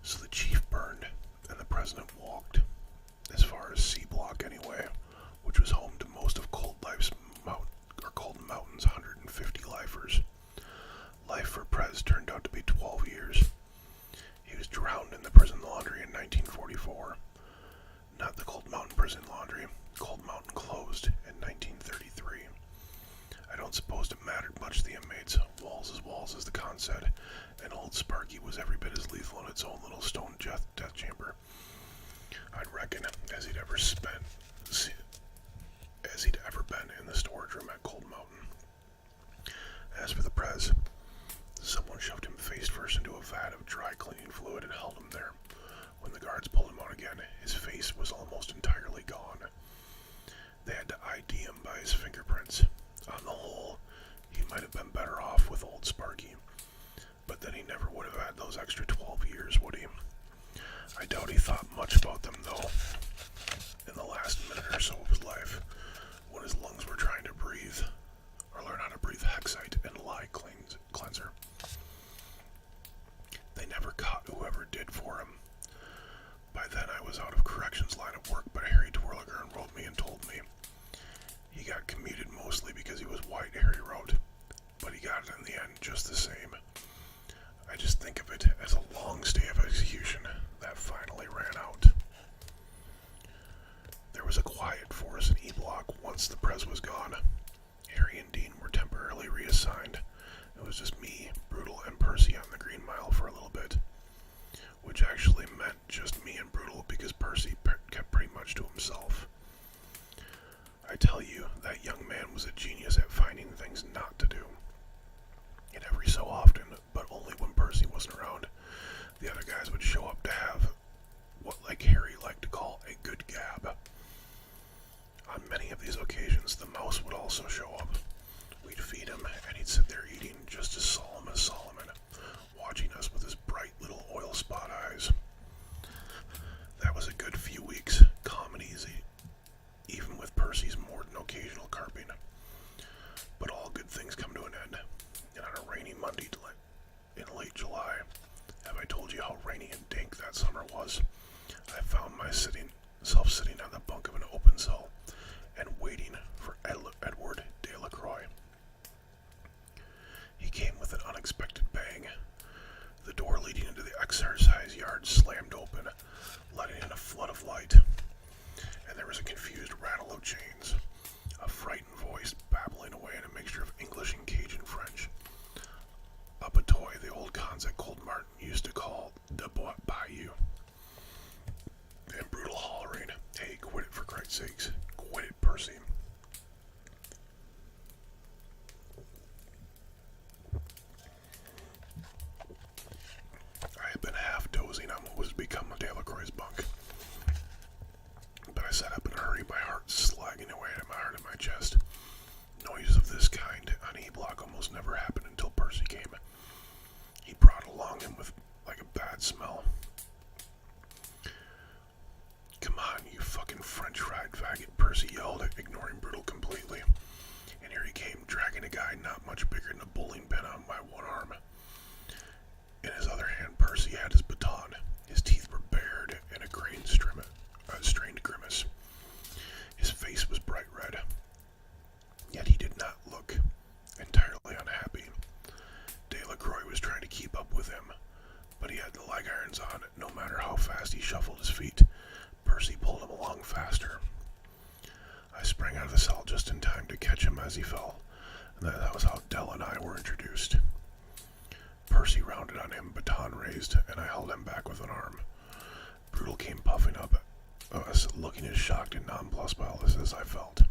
So the chief burned, and the president walked, as far as C Block anyway, which was home to most of Cold Mountain's 150 lifers. Life for Prez turned out to be 12 years. He was drowned in the prison laundry in 1944. Not the Cold Mountain prison laundry. Cold Mountain closed in 1933. I don't suppose it mattered much to the inmates. Walls, as the con said, and old Sparky was every bit as lethal in its own little stone death chamber. I'd reckon, as he'd ever been in the storage room at Cold Mountain. As for the Prez, someone shoved him face first into a vat of dry cleaning fluid and held him there. When the guards pulled him out again, his face was almost entirely gone. They had to ID him by his fingerprints. On the whole, he might have been better off with old Sparky. But then he never would have had those extra 12 years, would he? I doubt he thought much about them, though, in the last minute or so of his life, when his lungs were trying to breathe, or learn how to breathe Hexite and lye cleanser. They never caught whoever did for him. By then I was out of corrections line of work, but Harry Twirligern wrote me and told me. He got commuted mostly because he was white, Harry wrote, but he got it in the end just the same. I just think of it as a long stay of execution that finally ran out. There was a quiet force in E Block once the Prez was gone. Harry and Dean were temporarily reassigned. It was just me, Brutal, and Percy on the Green Mile for a little bit. Which actually meant just me and Brutal because Percy kept pretty much to himself. I tell you, that young man was a genius at finding things not to do. And every so often, but only when Percy wasn't around, the other guys would show up to have what Harry liked to call a good gab. On many of these occasions, the mouse would also show up. We'd feed him, and he'd sit there eating just as solemn as Solomon, watching us with his bright little oil spot eyes. That was a good few weeks, calm and easy, even with Percy's more than occasional carping. But all good things come to an end, and on a rainy Monday in late July, have I told you how rainy and dank that summer was? I found myself sitting on the bunk of an open cell and waiting for Edward Delacroix. He came with an unexpected bang. The door leading into the exercise yard slammed open, letting in a flood of light, and there was a confused rattle of chains, a frightened voice babbling away in a mixture of English and Cajun French. Up a toy the old cons at Cold Martin used to call the Bayou. And Brutal hollering, "Hey, quit it for Christ's sakes. Quit it, Percy." I had been half dozing on what was become Delacroix's bunk. But I sat up in a hurry, my heart slagging away at my heart in my chest. Noises of this kind on E Block almost never happened until Percy came. He brought along him with like a bad smell. "Come on, you fucking French fried faggot," Percy yelled, ignoring Brutal completely. And here he came, dragging a guy not much bigger than a bowling pin on my one arm. In his other hand, Percy had his baton. His teeth were bared in a strained grimace. His face was bright red. Yet he did not look entirely unhappy. Delacroix was trying to keep up with him, but he had the leg irons on. No matter how fast he shuffled his feet, Percy pulled him along faster. I sprang out of the cell just in time to catch him as he fell, and that was how Del and I were introduced. Percy rounded on him, baton raised, and I held him back with an arm. Brutal came puffing up at us, looking as shocked and nonplussed by all this as I felt.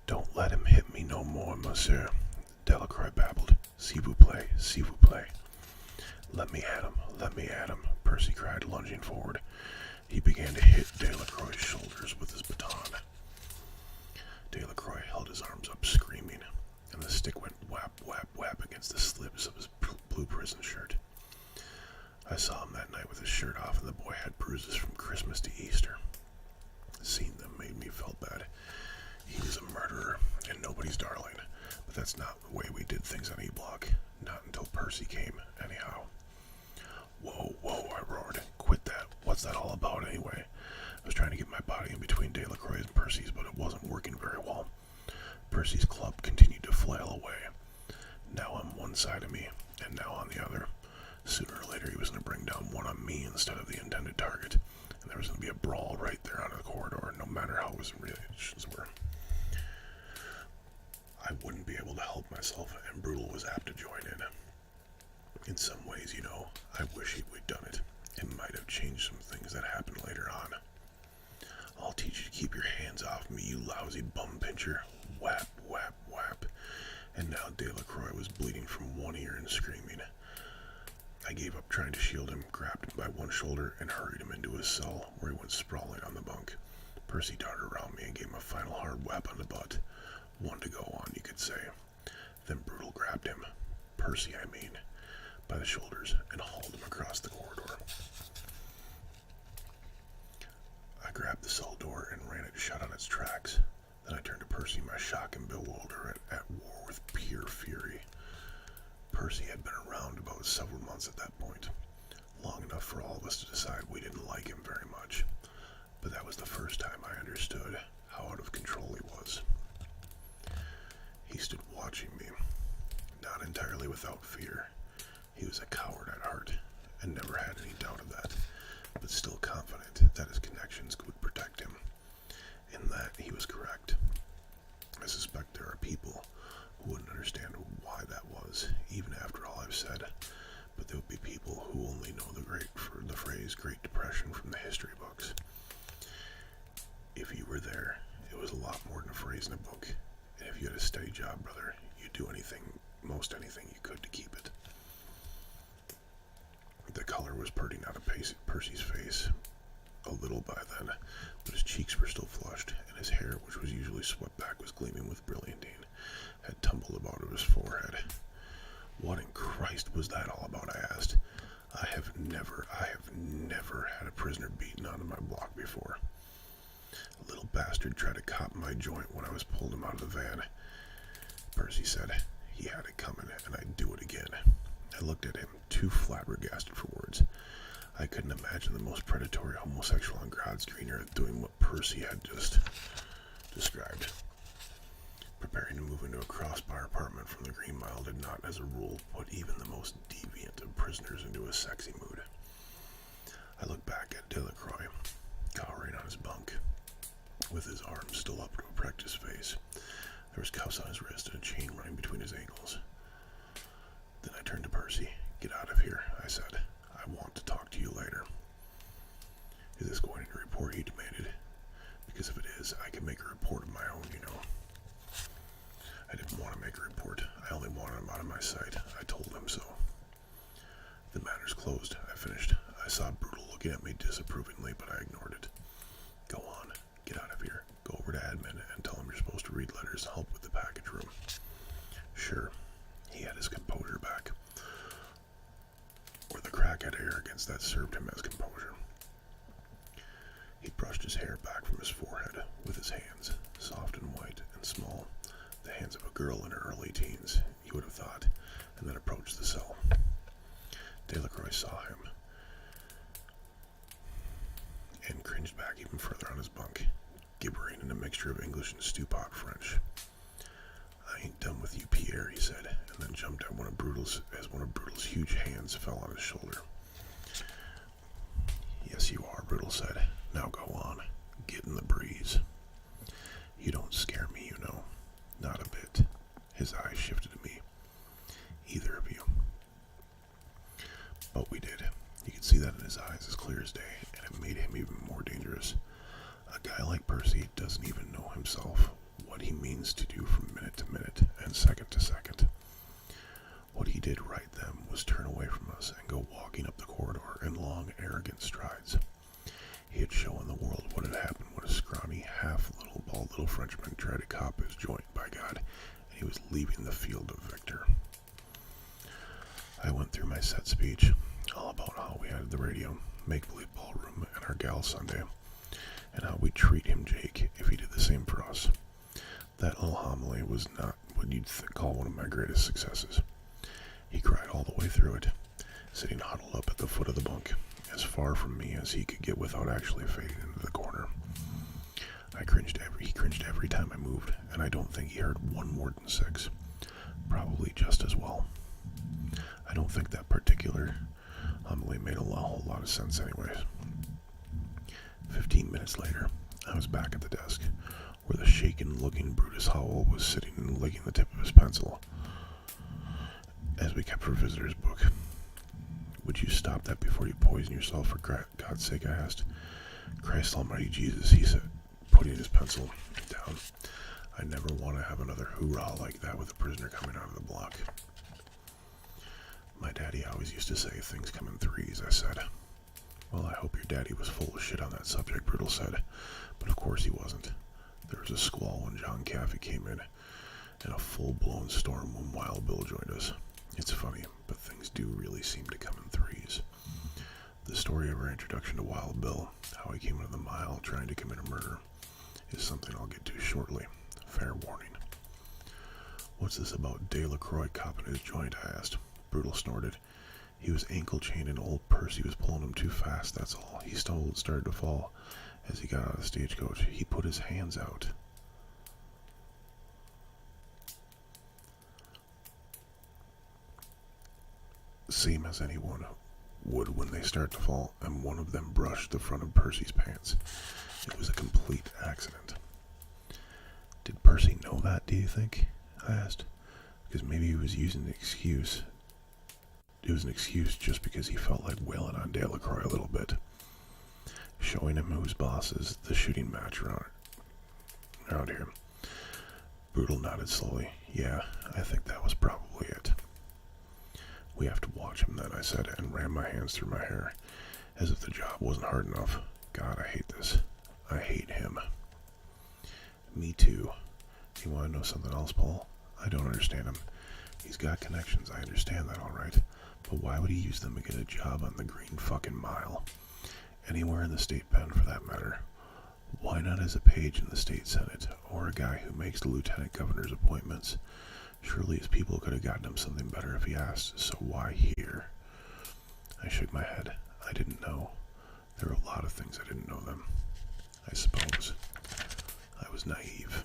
"Don't let him hit me no more, monsieur," Delacroix babbled. "S'il vous plaît, s'il vous plaît." Let me at him, Percy cried, lunging forward. He began to hit Delacroix's shoulders with his baton. Delacroix held his arms up, screaming, and the stick went whap, whap, whap against the slits of his blue prison shirt. I saw him that night with his shirt off, and the boy had bruises from Christmas to Easter. Seeing them made me feel bad. He was a murderer, and nobody's darling, but that's not the way we did things on E Block. Not until Percy came, anyhow. Whoa, was that all about anyway? I was trying to get my body in between Delacroix's and Percy's, but it wasn't working very well. Percy's club continued to flail away. Now on one side of me, and now on the other. Sooner or later, he was going to bring down one on me instead of the intended target, and there was going to be a brawl right there out of the corridor, no matter how his reactions were. I wouldn't be able to help myself, and Brutal was apt to join in. In some ways, you know, I wish we'd done it. It might have changed some things that happened later on. I'll teach you to keep your hands off me, you lousy bum pincher. Whap, whap, whap. And now Delacroix was bleeding from one ear and screaming. I gave up trying to shield him, grabbed him by one shoulder, and hurried him into his cell, where he went sprawling on the bunk. Percy darted around me and gave him a final hard whap on the butt. One to go on, you could say. Then Brutal grabbed him, Percy I mean, by the shoulders, and hauled him across the corridor. I grabbed the cell door and ran it shut on its tracks. Then I turned to Percy, my shock and bewilderment at war with pure fury. Percy had been around about several months at that point, long enough for all of us to decide we didn't like him very much. But that was the first time I understood how out of control he was. He stood watching me, not entirely without fear. He was a coward at heart, and never had any doubt of that, but still confident that his connections would protect him. In that, he was correct. I suspect there are people who wouldn't understand why that was, even after all I've said, but there would be people who only know the phrase Great Depression from the history books. If you were there, it was a lot more than a phrase in a book, and if you had a steady job, brother, you'd do most anything you could to keep it. The color was purting out of Percy's face a little by then, but his cheeks were still flushed, and his hair, which was usually swept back, was gleaming with brilliantine, had tumbled about his forehead. What in Christ was that all about, I asked. I have never had a prisoner beaten onto my block before. A little bastard tried to cop my joint when I was pulling him out of the van. Percy said he had it coming, and I'd do it again. I looked at him, too flabbergasted for words. I couldn't imagine the most predatory homosexual on God's green earth doing what Percy had just described. Preparing to move into a crossbar apartment from the Green Mile did not, as a rule, put even the most deviant of prisoners into a sexy mood. I looked back at Delacroix, cowering on his bunk, with his arms still up to protect his face. There was cuffs on his wrist and a chain running between his ankles. Then I turned to Percy. Get out of here, I said. I want to talk to you later. Is this going in a report, he demanded. Because if it is, I can make a report of my own, you know. I didn't want to make a report. I only wanted him out of my sight. I told him so. The matter's closed, I finished. I saw Brutal looking at me disapprovingly, but I ignored it. Go on. Get out of here. Go over to admin and tell him you're supposed to read letters and help with the package room. Sure. He had his composure back. Or the crackhead arrogance that served him as composure. He brushed his hair back from his forehead with his hands, soft and white and small, the hands of a girl in her early teens, you would have thought, and then approached the cell. Delacroix saw him and cringed back even further on his bunk, gibbering in a mixture of English and stew-pot French. I ain't done with you, Pierre, he said, and then jumped at one of Brutal's huge hands fell on his shoulder. Yes, you are, Brutal said. Now go on. Get in the breeze. You don't scare me, you know. Not a bit. His eyes shifted to me. Either of you. But we did. You could see that in his eyes as clear as day, and it made him even more dangerous. A guy like Percy doesn't even know himself what he means to do from minute to minute and second to second. What he did right then was turn away from us and go walking up the corridor in long, arrogant strides. He had shown the world what had happened when a scrawny, bald little Frenchman tried to cop his joint, by God, and he was leaving the field of victor. I went through my set speech, all about how we had the radio, make-believe ballroom, and our gal Sunday, and how we'd treat him, Jake, if he did the same for us. That little homily was not what you'd call one of my greatest successes. He cried all the way through it, sitting huddled up at the foot of the bunk, as as far from me as he could get without actually fading into the corner. He cringed every time I moved, and I don't think he heard one more than 6. Probably just as well. I don't think that particular homily made a whole lot of sense anyways. 15 minutes later, I was back at the desk, where the shaken-looking Brutus Howell was sitting and licking the tip of his pencil, as we kept for visitor's book. "Would you stop that before you poison yourself, for God's sake?" I asked. "Christ almighty Jesus," he said, putting his pencil down. "I never want to have another hoorah like that with a prisoner coming out of the block." "My daddy always used to say things come in threes," I said. "Well, I hope your daddy was full of shit on that subject," Brutal said. But of course he wasn't. There was a squall when John Caffey came in, and a full-blown storm when Wild Bill joined us. It's funny, but things do really seem to come in threes. The story of our introduction to Wild Bill, how he came into the mile trying to commit a murder, is something I'll get to shortly. Fair warning. "What's this about Delacroix copping his joint?" I asked. Brutal snorted. "He was ankle-chained and old Percy was pulling him too fast, that's all. He started to fall. As he got out of the stagecoach, he put his hands out." Same as anyone would when they start to fall, and one of them brushed the front of Percy's pants. It was a complete accident. "Did Percy know that, do you think?" I asked. "Because maybe he was using an excuse. It was an excuse just because he felt like wailing on Delacroix a little bit. Showing him whose boss is the shooting match around here." Brutal nodded slowly. "Yeah, I think that was probably it." "We have to watch him then," I said, and ran my hands through my hair, as if the job wasn't hard enough. God, I hate this. I hate him. "Me too. You want to know something else, Paul? I don't understand him. He's got connections, I understand that all right, but why would he use them to get a job on the Green fucking Mile? Anywhere in the state pen, for that matter. Why not as a page in the state senate, or a guy who makes the lieutenant governor's appointments? Surely his people could have gotten him something better if he asked, so why here?" I shook my head. I didn't know. There were a lot of things I didn't know then. I suppose I was naive.